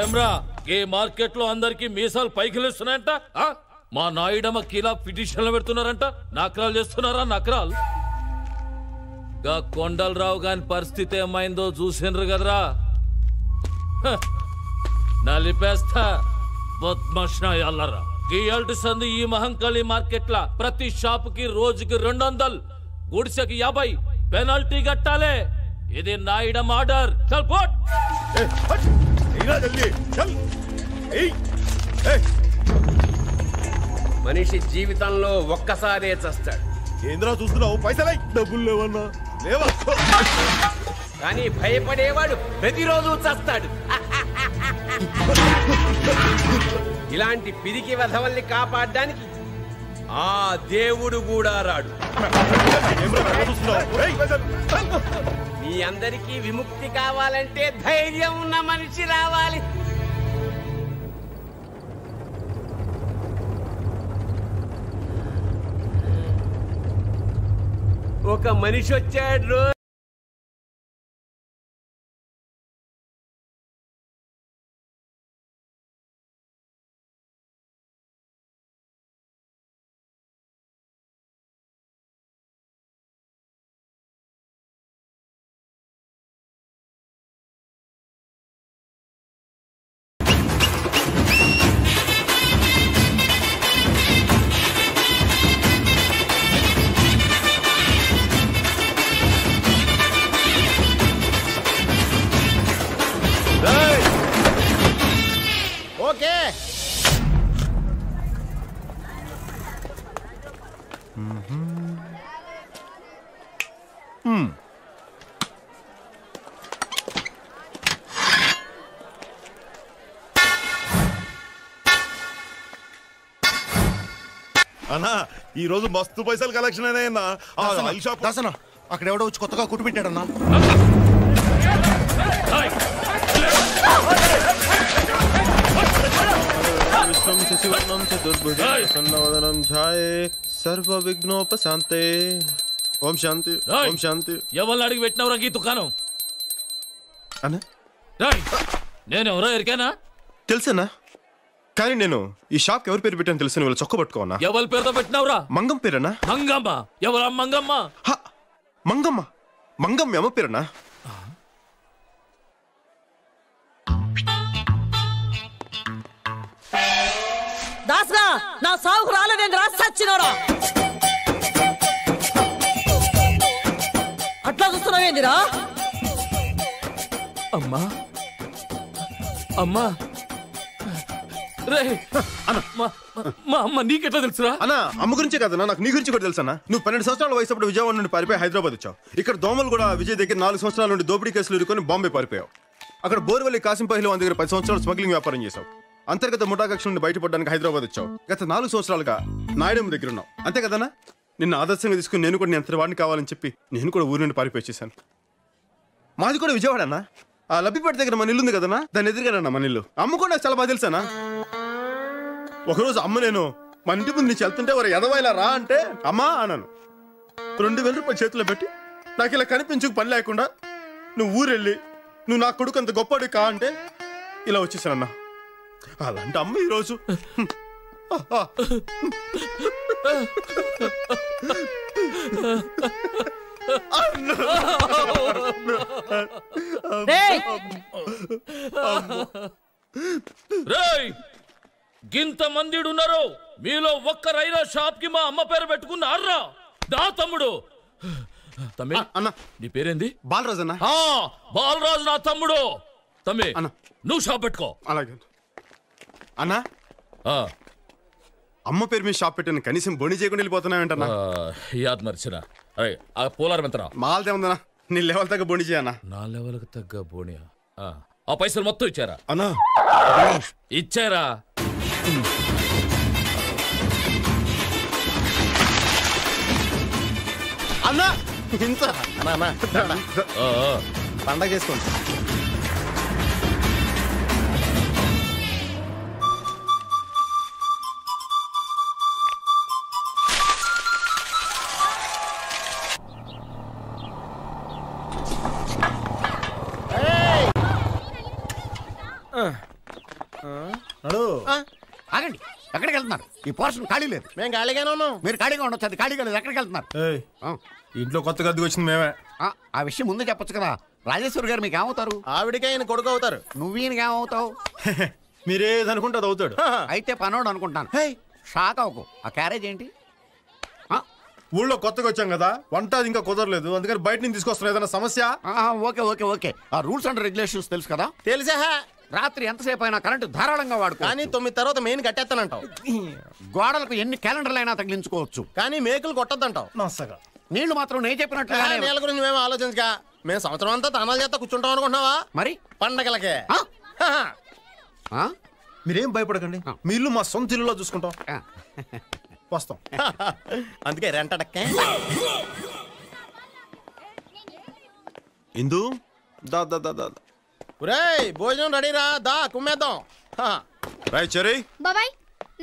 ఏమ్రా ఈ మార్కెట్ లో అందరికి మీసాలు పైకి లేస్తున్నాయంట మా నాయుడమ్మ కిలా పిటిషన్లు పెడుతున్నారంట నకరాలు చేస్తున్నారా నకరాలు గా కొండలరావు గాని పరిస్థితి ఏమైందో చూసిండ్రు కదరా నలిపేస్తా బద్మాషాయల్లరా గీయాల్టి సంది ఈ మహంకాళి మార్కెట్ లా ప్రతి షాప్ కి రోజుకి 200 గుడిసెకి 50 పెనాల్టీ కట్టాలే ఇది నాయుడమ్మ ఆర్డర్ చల్ పోట్ మనిషి జీవితంలో ఒక్కసారే చస్తాడు. ఏంద్రా చూస్తున్నావు? పైసలై డబ్బులు లేవన్నా లేవా? కానీ భయపడేవాడు ప్రతిరోజు చస్తాడు. ఇలాంటి పిరికి వెధవల్ని కాపాడడానికి ఆ దేవుడు కూడా రాడు. మీ అందరికీ విముక్తి కావాలంటే ధైర్యం ఉన్న మనిషి రావాలి. ఒక మనిషి వచ్చాడు. అన్నా ఈ రోజు మస్తు పైసలు కలెక్షన్ అయినా అక్కడ ఎవడో వచ్చి కొత్తగా కుట్టు పెట్టాడన్నా. సర్వ విఘ్నోపశాంతే. ఓం శాంతి ఓం శాంతి. ఎవరిని అడిగి పెట్టినవరా ఈ దుకాణం? నేనెవరో ఎరికేనా? తెలుసన్నా, కానీ నేను ఈ షాప్ ఎవరి పేరు పెట్టాను తెలుసు. వాళ్ళు చొక్క పట్టుకోనా? ఎవరి పేరుతో పెట్టినవరా? మంగం పేరన్నా. మంగమ్మ? ఎవరా మంగమ్మ? మంగమ్మ మంగమ్మ అమ్మ పేరన్నా. దాసరా నా సాగుకు రాలేదేంద్రా సచ్చినోడా? అట్లా చూస్తున్నావేందిరా? అమ్మా అమ్మా రే మా అమ్మ నీకెట్లా తెలుసురా? అన్నా అమ్మ గురించే కదన్నా, నాకు నీ గురించి కూడా తెలుసన్నా. నువ్వు 12 సంవత్సరాల వయసు అప్పుడు విజయవాడ నుండి పారిపోయి హైదరాబాద్ వచ్చావు. ఇక్కడ దోమలు కూడా విజయ్ దగ్గర 4 సంవత్సరాల నుండి దోపిడీ కేసులు ఇరుకొని బాంబే పారిపోయావు. అక్కడ బోర్వెల్లి కాసిం పహిల్వాన్ దగ్గర 10 సంవత్సరాలు స్మగ్లింగ్ వ్యాపారం చేశావు. అంతర్గత ముఠాకక్ష నుండి బయటపడడానికి హైదరాబాద్ వచ్చావు. గత 4 సంవత్సరాలుగా నాయుడమ్మ దగ్గర ఉన్నావు. అంతే కదన్నా? నిన్ను ఆదర్శంగా తీసుకుని నేను కూడా నీ అంతటి వాడిని కావాలని చెప్పి నేను కూడా ఊరి నుండి పారిపోయేసాను. మాది కూడా విజయవాడ అన్న. ఆ లబ్బిపేట దగ్గర మన ఇల్లు ఉంది కదన్నా, దాన్ని ఎదురుగానన్నా మన ఇల్లు. అమ్మ కూడా నాకు చాలా బాగా తెలుసానా. ఒకరోజు అమ్మ నేను మన ఇంటి ముందు నుంచి వెళ్తుంటే ఒక ఎదవైలా రా అంటే అమ్మా అన్నాను. 2000 రూపాయలు చేతిలో పెట్టి నాకు ఇలా కనిపించుకు పని లేకుండా నువ్వు ఊరెళ్ళి నువ్వు నా కొడుకు అంత గొప్పడు కా అంటే ఇలా వచ్చేసానన్నా. అలాంటి అమ్మ ఈరోజు గింత మంది ఉన్నారు, మీలో ఒక్కరైనా షాప్ కి మా అమ్మ పేరు పెట్టుకున్నారా? దా తమ్ముడు. తమ్మి అన్న నీ పేరేంది? బాలరాజు అన్న. బాలరాజు నా తమ్ముడు. తమ్మి అన్న నువ్వు షాప్ పెట్టుకో. అలాగే అన్నా. అమ్మ పేరు మీద షాప్ పెట్టాను, కనీసం బొని చేయకుండా వెళ్ళిపోతున్నావేంటన్నా? యాద్ మర్చినా. అరే ఆ పోలారం ఎంతరా? మాల్దే ఉందన్నా. నీ లెవెల్ తగ్గ బొని చేయన్నా. నా లెవెల్కి తగ్గ బోనియా? ఆ పైసలు మొత్తం ఇచ్చారా? అన్నా ఇచ్చారా? అన్నా ఇంత పండగ చేసుకోండి. ఆగండి, ఎక్కడికి వెళ్తున్నారు? ఈ పోర్షన్ ఖాళీ లేదు. మేము ఖాళీగానే ఉన్నాం. మీరు ఖాళీగా ఉండొచ్చు, అది ఖాళీగా లేదు. ఎక్కడికి వెళ్తున్నారు? ఇంట్లో కొత్తగా అద్దెకి వచ్చింది మేమే. ఆ విషయం ముందే చెప్పొచ్చు కదా. రాజేశ్వరి గారు మీకు ఏమవుతారు? ఆవిడికే ఆయన కొడుకు అవుతారు. నువ్వు ఈయనకి ఏమవుతావు? మీరేదనుకుంటే అది అవుతాడు. అయితే పనోడు అనుకుంటాను. షాక్ అవ్వకు. ఆ క్యారేజ్ ఏంటి? ఊళ్ళో కొత్తగా వచ్చాం కదా, వంట అది ఇంకా కుదరలేదు, అందుకని బయట నుంచి తీసుకొస్తున్నా. ఏదైనా సమస్య? Okay okay okay. ఆ రూల్స్ అండ్ రెగ్యులేషన్స్ తెలుసు కదా? తెలిసా? రాత్రి ఎంతసేపు అయినా కరెంటు ధారాళంగా వాడుకో. కానీ 9 తర్వాత మెయిన్ కట్టేస్తానంటావు. గోడలకు ఎన్ని క్యాలెండర్లు అయినా తగిలించుకోవచ్చు. కానీ మేకులు కొట్టద్దంటావు. నచ్చగా నీళ్లు మాత్రం నేను చెప్పినట్లుగా. నీళ్ళ గురించి మేము ఆలోచించగా మేము సంవత్సరం అంతా తనాలు చేస్తా కూర్చుంటాం అనుకుంటున్నావా? మరి పండగలకే. మీరేం భయపడకండి, మీ ఇల్లు మా సొంత ఇల్లులో చూసుకుంటాం. వస్తాం. అందుకే రెంటడక్కే. ఇందు దా దా దా దా. ఒరేయ్ భోజనం రెడీరా, దా కుమ్మేద్దాం. రాయ్ చెరీ. బాబాయ్,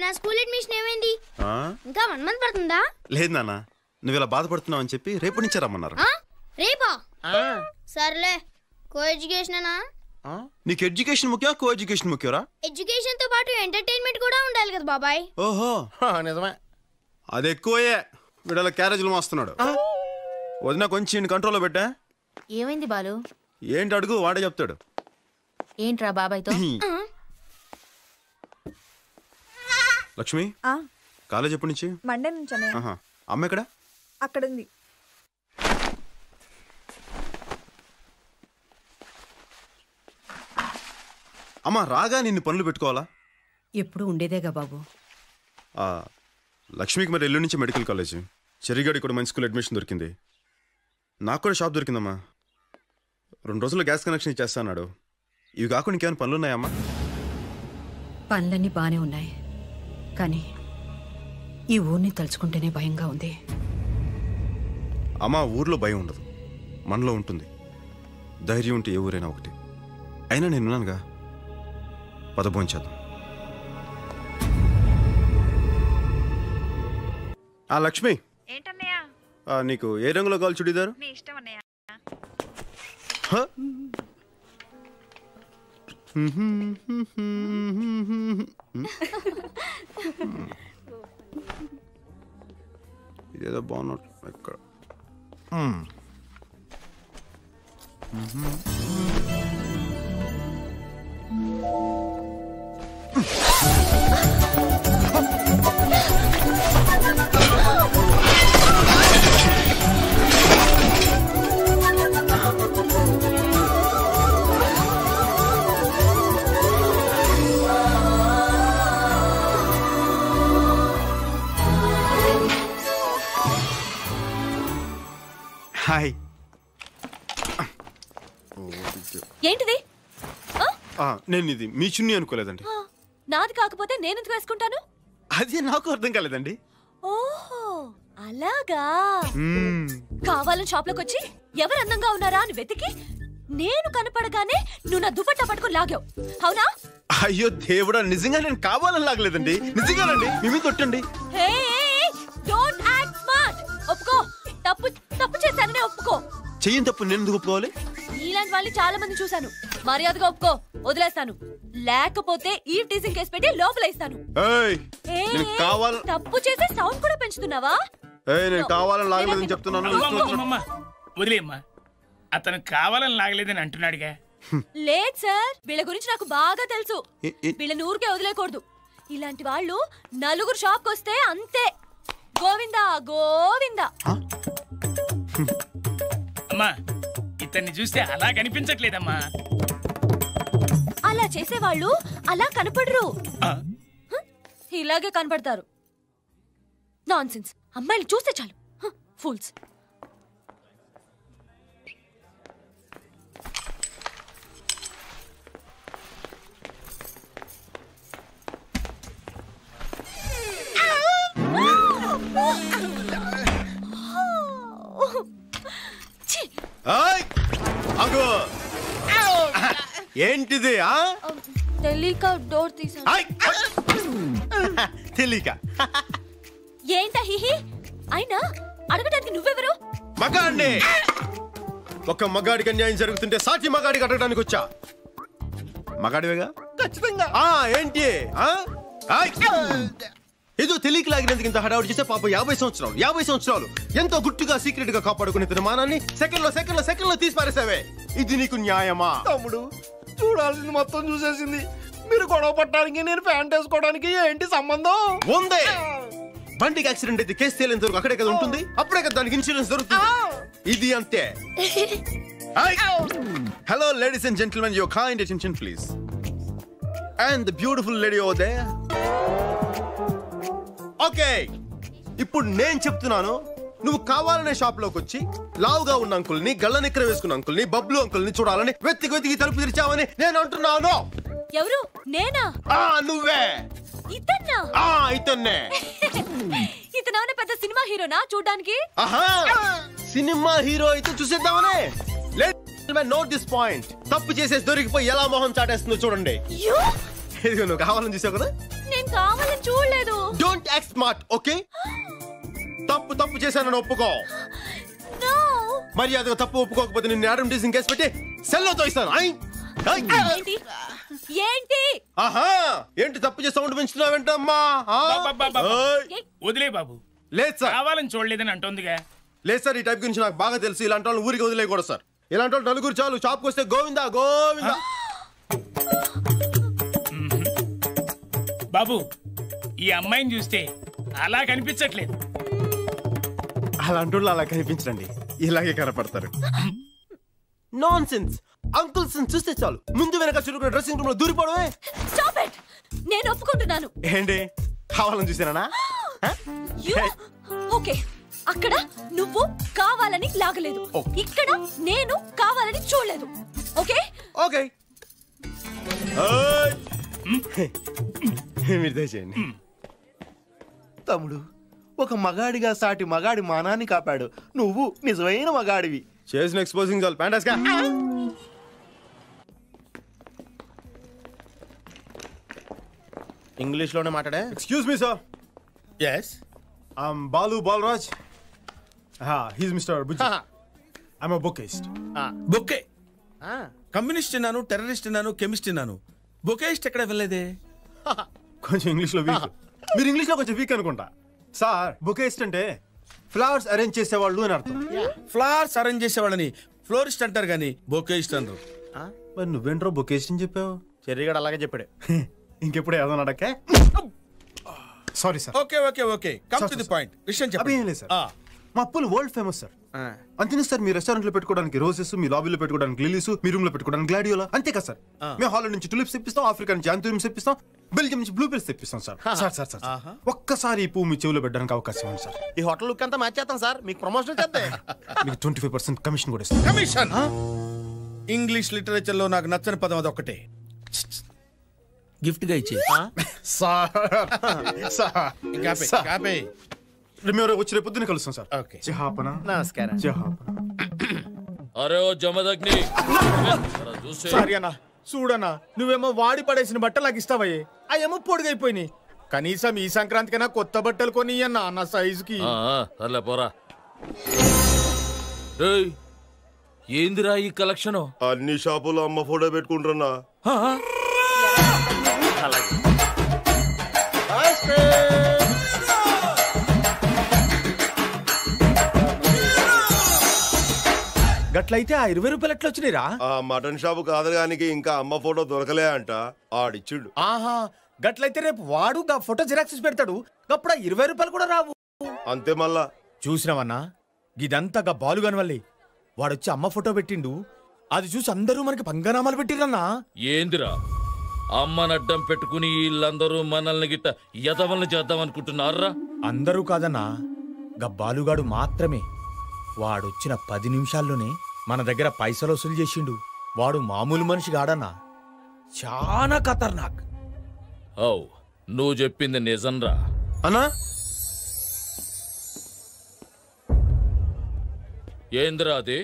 నా స్కూల్ అడ్మిషన్ ఏమైంది? ఇంకా 1 మంత్ పడుతుందా? లేదు నాన్న, నువ్వు ఇలా బాధపడుతున్నావు అని చెప్పి రేపు నుంచి రమ్మన్నారు. రేపా? సర్లే. కో ఎడ్యుకేషనేనా? నీకు ఎడ్యుకేషన్ ముఖ్యం, కో ఎడ్యుకేషన్ ముఖ్యరా? ఎడ్యుకేషన్ తో పాటు ఎంటర్టైన్మెంట్ కూడా ఉండాలి కదా బాబాయ్. ఓహో నిజమే. అది ఎక్కువే. వీడల క్యారేజీలు మోస్తున్నాడు. వదిన కొంచెం కంట్రోల్లో పెట్టా. ఏమైంది బాలు? ఏంటి అడుగు, వాడే చెప్తాడు. ఏంట్రా బాబాయ్తో? లక్ష్మి, కాలేజ్ ఎప్పటి నుంచి? మండే నుంచి. అమ్మ ఎక్కడ? అక్కడ ఉంది. అమ్మ రాగా నిన్ను పనులు పెట్టుకోవాలా? ఎప్పుడు ఉండేదేగా బాబు. లక్ష్మికి మరి ఎల్లుండి నుంచి మెడికల్ కాలేజ్, చెరిగాడి కూడా మంచి స్కూల్ అడ్మిషన్ దొరికింది. నాకు కూడా షాప్ దొరికిందమ్మా. 2 రోజుల్లో గ్యాస్ కనెక్షన్ ఇచ్చేస్తాడు. ఇవి కాకుండా ఇంకేమైనా పనులు ఉన్నాయమ్మా? పనులన్నీ బానే ఉన్నాయి, కానీ ఈ ఊరిని తలుచుకుంటేనే భయంగా ఉంది. అమ్మా, ఊర్లో భయం ఉండదు, మనలో ఉంటుంది. ధైర్యం ఉంటే ఏ ఊరైనా ఒకటి. అయినా నేనున్నానుగా, పదభోంచేద్దాం. లక్ష్మి, ఏంటన్నయ్య? నీకు ఏ రంగులో కావాలి చుడీదారు? నీ ఇష్టం అన్నయ్య. ఇదేదో బాగున్నట్టు ఎక్కడ. హాయ్. ఏంటిది? నేను ఇది మీ చున్నీ అనుకోలేదండి. నాది కాకపోతే నేనెందుకు వేసుకుంటాను? అది నాకు అర్థం కాలేదండి. ఓహో అలాగా. కావాలని షాప్ లోకి వచ్చి ఎవరు అందంగా ఉన్నారా అని వెతికి నేను కనపడగానే నువ్వు నా దుపట్టా పట్టుకుని లాగావు, అవునా? అయ్యో దేవుడా, నిజంగా నేను కావాలని లాగలేదండి, నిజంగానండి. మీ మీద కొట్టండి. Don't act smart. ఒప్పుకో, తప్పు తప్పు చేశాననే ఒప్పుకో. చెయ్యని తప్పు నేను ఎందుకు ఒప్పుకోవాలి? ఇలాంటి వాళ్ళని చాలా మంది చూశాను. మర్యాదగా ఒప్పుకో, వదిలేస్తాను. లేకపోతే ఈ టీజింగ్ కేసు పెట్టి లోపలేస్తాను. తప్పు చేసే సౌండ్ కూడా పెంచుతున్నావా? నేను కావాలని లాగలేదని చెప్తున్నాను. వదిలేమ్మా, అతను కావాలని లాగలేదని అంటున్నాడుగా. లేదు సార్, వీళ్ళ గురించి నాకు బాగా తెలుసు. వీళ్ళని ఊరికే వదిలేకూడదు. ఇలాంటి వాళ్ళు నలుగురు షాప్కి వస్తే అంతే, గోవిందా గోవిందా. అమ్మా, ఇతన్ని చూస్తే అలా కనిపించట్లేదమ్మా. అలా చేసేవాళ్ళు అలా కనపడరు, ఇలాగే కనపడతారు. నాన్సెన్స్. అమ్మాయిలు చూస్తే చాలు ఫూల్స్. ఏంటిది? తెలియక డోర్ తీసా. తెలియక ఏంటా హిహి? అయినా అడగడానికి నువ్వెవరు? మగాడిని. ఒక మగాడికి అన్యాయం జరుగుతుంటే సాటి మగాడికి అడగడానికి వచ్చా. మగాడివేగా, ఖచ్చితంగా. ఏంటి ఏదో తెలియక లాగినందుకు ఇంత హడావుడి చేస్తే పాప 50 సంవత్సరాలు ఎంతో గుట్టుగా సీక్రెట్ గా కాపాడుకునే తీర్మానాన్ని సెకండ్ లో తీసి పారేసావే. ఇది నీకు న్యాయమా? తమ్ముడు చూడాల్సింది మొత్తం చూసేసింది. మీరు గొడవ పట్టడానికి నేను ప్యాంట్ వేసుకోవడానికి ఏంటి సంబంధం ఉందే? బండికి యాక్సిడెంట్ అయితే కేసు తేలేంత వరకు అక్కడే కదా ఉంటుంది. అప్పుడే కదా దానికి ఇన్సూరెన్స్ దొరుకుతుంది. ఇది అంతే. Hello ladies and gentlemen, your kind attention please. And the beautiful lady over there. Okay, ఇప్పుడు నేను చెప్తున్నాను. నువ్వు కావాలనే షాప్ లోకి వచ్చి లావుగా ఉన్న అంకుల్ని, గళ్ళ నిక్కర వేసుకున్న అంకుల్ని, బబ్లు అంకుల్ని చూడాలని వెతికి తలుపు తెరిచావని నేను అంటున్నాను. ఎవరు? నేనా? నువ్వే. ఇతన్నా? ఇతన్నే. ఇతను పెద్ద సినిమా హీరోనా చూడ్డానికి? సినిమా హీరో అయితే చూసేద్దామనే. Note this point. తప్పు చేసేసి దొరికిపోయి ఎలా మొహం చాటేస్తుందో చూడండి. ఇదిగో నువ్వు కావాలని చూసావు కదా. నేను కావాలని చూడలేదు. Don't act smart, okay? తప్పు చేశానని ఒప్పుకో. మరి అది తప్పు ఒప్పుకోకపోతే నిన్ను యాడమ్ టీజింగ్ కేసు పెట్టి సెల్లో తోయిస్తాను. ఏంటి తప్పు చేసి సౌండ్ పెంచుతున్నావేంటమ్మా? వదిలే బాబు. లేదు సార్, కావాలని చూడలేదని అంటుందిగా. లేదు సార్, ఈ టైప్ గురించి నాకు బాగా తెలుసు. ఇలాంటి వాళ్ళు ఊరికి వదిలేయకూడదు సార్. ఇలాంటి వాళ్ళు నలుగురు చాలు. షాప్కి వస్తే గోవిందా గోవిందా. బాబు, ఈ అమ్మాయిని చూస్తే అలా కనిపించట్లేదు. అలాంటి వాళ్ళు అలా కనిపించండి, ఇలాగే కనపడతారు. Non sense. అంకుల్స్ చూస్తే చాలు ముందు వెనక చురుకున్న డ్రెస్సింగ్ రూమ్ లో దూరిపోవడమే. Stop it. నేను ఒప్పుకుంటున్నాను. ఏంటి కావాలని చూసానా? ఓకే, అక్కడ నువ్వు కావాలని లాగలేదు, ఇక్కడ నేను కావాలని చూడలేదు. ఓకే ఓకే మీరు దయచేయండి. తమ్ముడు, ఒక మగాడిగా సాటి మగాడి మానాన్ని కాపాడు. నువ్వు నిజమైన మగాడివి. చేసిన ఎక్స్పోజింగ్ చాలు. ప్యాంటాస్గా ఇంగ్లీష్ లోనే మాట్లాడే. Excuse me sir. yes Balu Balaraj. He's mister Bujji. I'm a bookist. Bouquet. Communist అన్నాను, టెర్రరిస్ట్ అన్నాను, కెమిస్ట్ అన్నాను. బొకేస్ట్ ఎక్కడ వెళ్ళలేదే. కొంచెం ఇంగ్లీష్ లో వీక్. మీరు ఇంగ్లీష్ లో కొంచెం వీక్ అనుకుంటా. సార్, బొకేస్ట్ అంటే ఫ్లవర్స్ అరేంజ్ చేసేవాళ్ళు అని అర్థం. ఫ్లవర్స్ అరేంజ్ చేసేవాళ్ళని ఫ్లోరిస్ట్ అంటారు కానీ బొకేస్ట్ అనరు. మరి నువ్వేంట్రో బొకేస్ట్ అని చెప్పావు? చెర్రిగాడు అలాగే చెప్పాడు. ఇంకెప్పుడు ఏదో అడక్కే. Sorry sir. Okay okay okay, come to the point. విషయం చెప్పండి సార్. మా అప్పులు వరల్డ్ ఫేమస్ సార్. అంతేనా సార్? మీ రెస్టారెంట్ లో పెట్టుకోవడానికి రోజెస్, మీ లాబీలో పెట్టుకోవడానికి లిలీస్, మీ రూమ్ లో పెట్టుకోవడానికి గ్లాడియోలా, అంతే కదా సార్? మేము హాలండ్ నుంచి టులిప్స్ తెప్పిస్తాం, ఆఫ్రికా నుంచి యాంథూరియంస్ తెప్పిస్తాం, బెల్జియం నుంచి బ్లూ బెల్స్ తెప్పిస్తాం సార్. సార్ సార్ సార్ ఒక్కసారి ఈ పువ్వు మీ చెవిలో పెట్టడానికి అవకాశం ఉంది సార్. ఈ హోటల్ లుక్ అంతా మార్చేస్తాం సార్. మీకు ప్రమోషన్ చేద్దాం. మీకు 25% కమిషన్ కూడా ఇస్తాం. కమిషన్? ఇంగ్లీష్ లిటరేచర్ లో నాకు నచ్చని పదం అది ఒక్కటే. గిఫ్ట్ గా ఇచ్చే. మేము వచ్చి రేపు పొద్దున్న కలుస్తాం సార్. ఓకే. నమస్కారం. అరే ఓ జమదగ్ని, సారీ అన్న, చూడన్నా, నువ్వేమో వాడి పడేసిన బట్టలు నాకు ఇస్తావయ్యే. అవేమో పొడిగైపోయినాయి. కనీసం ఈ సంక్రాంతికైనా కొత్త బట్టలు కొని అన్న నా సైజుకి. సర్లే పోరా. ఏందిరా ఈ కలెక్షన్? అన్ని షాపులో అమ్మ ఫోటో పెట్టుకుంటున్నా. గట్లయితే ఆ 20 రూపాయలు ఎట్లా వచ్చినాయిరా? ఆ మటన్ షాపు కాదగానికి ఇంకా అమ్మ ఫోటో దొరకలే అంట, ఆడిచ్చిండు. ఆహా, గట్లయితే రేపు వాడు గా ఫోటో జిరాక్స్ పెడతాడు. అప్పుడు 20 రూపాయలు కూడా రావు. అంతే మళ్ళా. చూసినావన్నా, ఇదంతా గా బాలుగాని వల్లే. వాడొచ్చి అమ్మ ఫోటో పెట్టిండు. అది చూసి అందరూ మనకి పంగనామాలు పెట్టిరన్నా. ఏందిరా అమ్మనడ్డం పెట్టుకుని వీళ్ళందరూ మనల్ని గిట్ట యదవల్ని చేద్దాం అనుకుంటున్నారా? అందరూ కాదన్నా, గా బాలుగాడు మాత్రమే. వాడొచ్చిన 10 నిమిషాల్లోనే మన దగ్గర పైసలు వసూలు చేసిండు. వాడు మామూలు మనిషి కాడన్నా, చాలా ఖతర్నాక్. నువ్వు చెప్పింది నిజంరా అన్నా? ఏందిరా అది?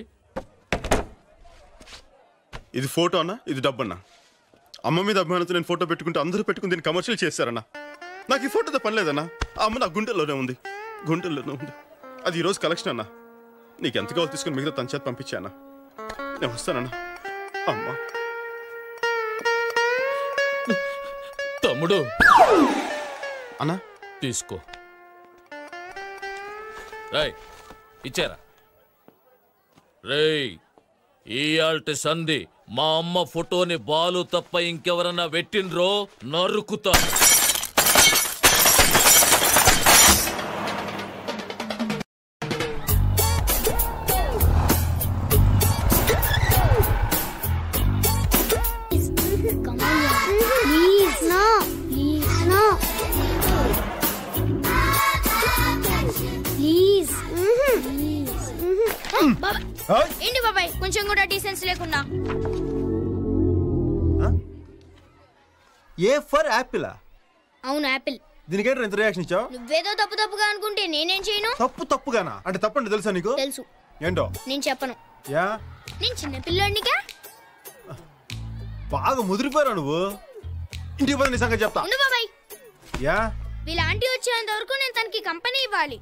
ఇది ఫోటో అన్నా, ఇది డబ్బు అన్నా. అమ్మ మీద అభిమానంతో నేను ఫోటో పెట్టుకుంటే అందరూ పెట్టుకుని దీన్ని కమర్షియల్ చేశారన్నా. నాకు ఈ ఫోటోతో పని లేదన్నా. ఆ అమ్మ నా గుండెల్లోనే ఉంది. అది ఈరోజు కలెక్షన్ అన్నా. నీకు ఎంత కావాలి తీసుకుని మిగతా తన చేతి పంపించానా? నేను వస్తానన్నా. అమ్మా తమ్ముడు అన్నా తీసుకో. రేయ్ ఇచ్చారా? రేయ్ ఇయాల్టి సంధి మా అమ్మ ఫోటోని బాలు తప్ప ఇంకెవరన్నా పెట్టిండ్రో నరుకుతా. ఏంటి బాబాయ్ కొంచెం కూడా డీసెన్స్ లేకుండా? A for Apple? అవును యాపిల్. దీనికేంటి ఎంత రియాక్షన్ ఇచ్చావు? నువ్వేదో తప్పుగా అనుకుంటే నేనేం చేయను. తప్పుగానా? అంటే తప్పండి తెలుసా నీకు? తెలుసు. ఏంటో? నేను చెప్పను. యా నేను చిన్న పిల్లోడినిగా. బాగా ముదిరిపోయారా నువ్వు? ఇంటికి పోయి నీ సంగతి చెప్తా. ఉండు బాబాయ్. యా వీళ్ళ ఆంటీ వచ్చేంత వరకు నేను తనకి కంపెనీ ఇవ్వాలి.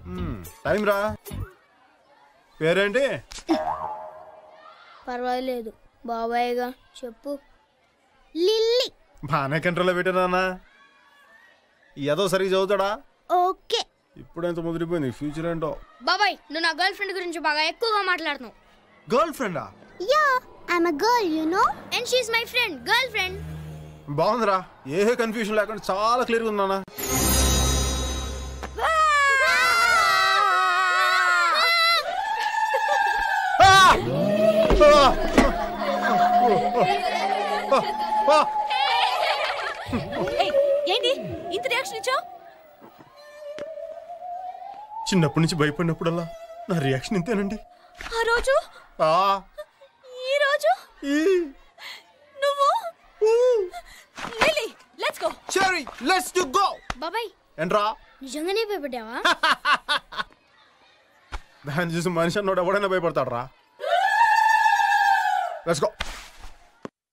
టైం రా. పేరేంటి? పర్వాలేదు బాబాయ్గా చెప్పు. లిల్లీ. బాగానే కంట్రోల్లో పెట్టానా? ఏదో సరిగ్గా చదువుతాడా? ఓకే. ఇప్పుడెంత ముదిరిపోయింది, ఫ్యూచర్ ఏంటో. బాబాయ్ నువ్వు నా గర్ల్ ఫ్రెండ్ గురించి బాగా ఎక్కువగా మాట్లాడుతున్నావు. గర్ల్ ఫ్రెండా? Yeah I'm a girl you know and she is my friend. Girl friend. బాగుందిరా, ఏ కన్ఫ్యూజన్ లేకుండా చాలా క్లియర్గా ఉందన్నా. ఏంటి ఇంత రియాక్షన్ ఇచ్చావు? చిన్నప్పటి నుంచి భయపడినప్పుడల్లా నా రియాక్షన్ ఇంతేనండి. ఆ రోజు ఈ రోజు నువ్వు lily let's go. Cherry let's do go. బాబాయ్ ఏంట్రా నిజంగానే భయపడ్డావా? దాన్ని చూసి మనిషి అన్నోడు ఎవడైనా భయపడతాడు రా. Let's go.